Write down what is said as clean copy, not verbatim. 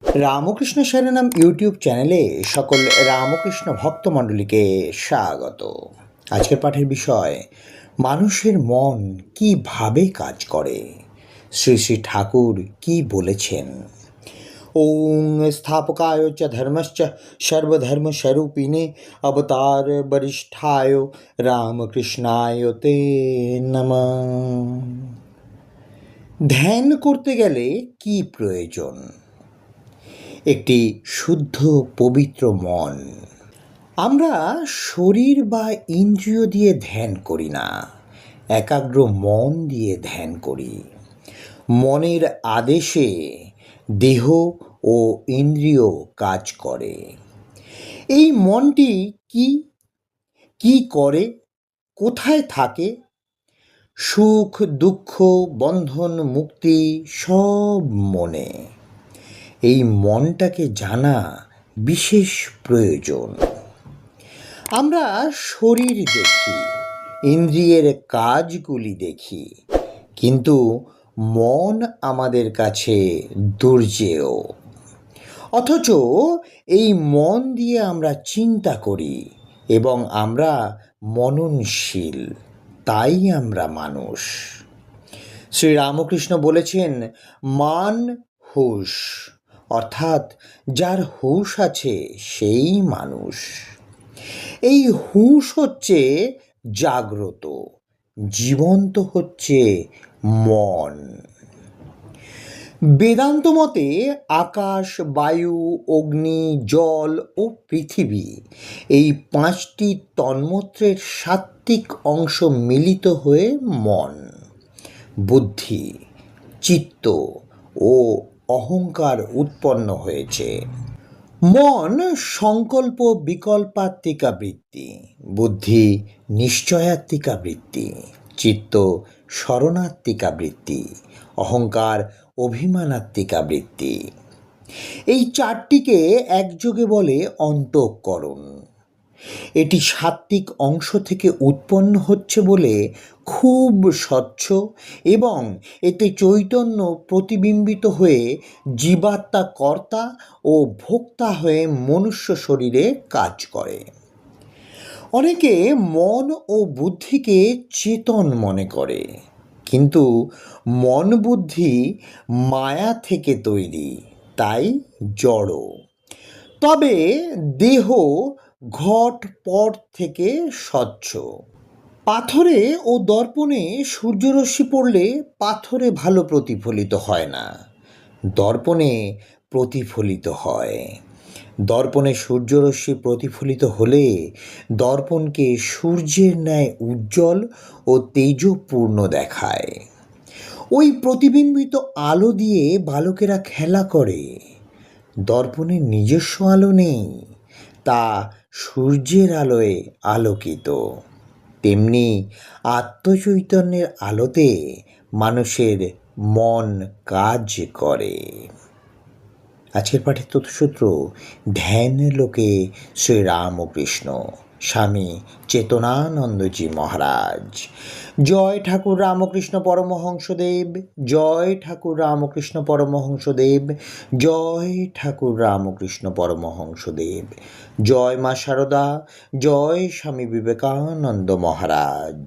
Ramakrishna শরণম YouTube চ্যানেলে সকল রামকৃষ্ণ ভক্তমণ্ডলীকে স্বাগত। আজকের পাঠের বিষয় মানুষের মন কিভাবে কাজ করে। শ্রী শ্রী ঠাকুর কি বলেছেন? ওং স্থাপকায় চ ধর্মশ্চ সর্বধর্মস্বরূপিণে অবতার বরিষ্ঠায় রামকৃষ্ণায় তে নমঃ। ধ্যান করতে গেলে কি প্রয়োজন? একটি শুদ্ধ পবিত্র মন। আমরা শরীর বা ইন্দ্রিয় দিয়ে ধ্যান করি না, একাগ্র মন দিয়ে ধ্যান করি। মনের আদেশে দেহ ও ইন্দ্রিয় কাজ করে। এই মনটি কি করে, কোথায় থাকে? সুখ দুঃখ বন্ধন মুক্তি সব মনে। এই মনটাকে জানা বিশেষ প্রয়োজন। আমরা শরীর দেখি, ইন্দ্রিয়ের কাজগুলি দেখি, কিন্তু মন আমাদের কাছে দুর্জেয়। অথচ এই মন দিয়ে আমরা চিন্তা করি এবং আমরা মননশীল, তাই আমরা মানুষ। শ্রীরামকৃষ্ণ বলেছেন, মান হুঁশ, অর্থাৎ যার হুঁশ আছে সেই মানুষ। এই হুঁশ হচ্ছে জাগ্রত, জীবন্ত হচ্ছে মন। বেদান্ত মতে আকাশ, বায়ু, অগ্নি, জল ও পৃথিবী এই পাঁচটি তন্মাত্রের সাত্ত্বিক অংশ মিলিত হয়ে মন, বুদ্ধি, চিত্ত ও অহংকার উৎপন্ন হয়েছে। মন সংকল্প বিকল্পাত্মিকা বৃত্তি, বুদ্ধি নিশ্চয়াত্মিকা বৃত্তি, চিত্ত শরণাত্মিকা বৃত্তি, অহংকার অভিমানাত্মিকা বৃত্তি। এই চারটিকে একযোগে বলে অন্তঃকরণ। এটি সাত্ত্বিক অংশ থেকে উৎপন্ন হচ্ছে বলে খুব স্বচ্ছ এবং এতে চৈতন্য প্রতিবিম্বিত হয়ে জীবাত্মা কর্তা ও ভোক্তা হয়ে মনুষ্য শরীরে কাজ করে। অনেকে মন ও বুদ্ধিকে চেতন মনে করে, কিন্তু মন বুদ্ধি মায়া থেকে তৈরি, তাই জড়। তবে দেহ ঘটপট থেকে স্বচ্ছ। পাথরে ও দর্পণে সূর্যরশ্মি পড়লে পাথরে ভালো প্রতিফলিত হয় না, দর্পণে প্রতিফলিত হয়। দর্পণে সূর্যরশ্মি প্রতিফলিত হলে দর্পণকে সূর্যের ন্যায় উজ্জ্বল ও তেজপূর্ণ দেখায়। ওই প্রতিবিম্বিত আলো দিয়ে বালকেরা খেলা করে। দর্পণের নিজস্ব আলো নেই, তা সূর্যের আলোয় আলোকিত। তেমনি আত্মচৈতন্যের আলোতে মানুষের মন কাজ করে। আজকের পাঠের তথ্যসূত্র, ধ্যান লোকে শ্রীরামকৃষ্ণ স্বামী চেতনানন্দজি মহারাজ। জয় ঠাকুর রামকৃষ্ণ পরমহংসদেব, জয় ঠাকুর রামকৃষ্ণ পরমহংসদেব, জয় ঠাকুর রামকৃষ্ণ পরমহংসদেব। জয় মা শারদা, জয় স্বামী বিবেকানন্দ মহারাজ।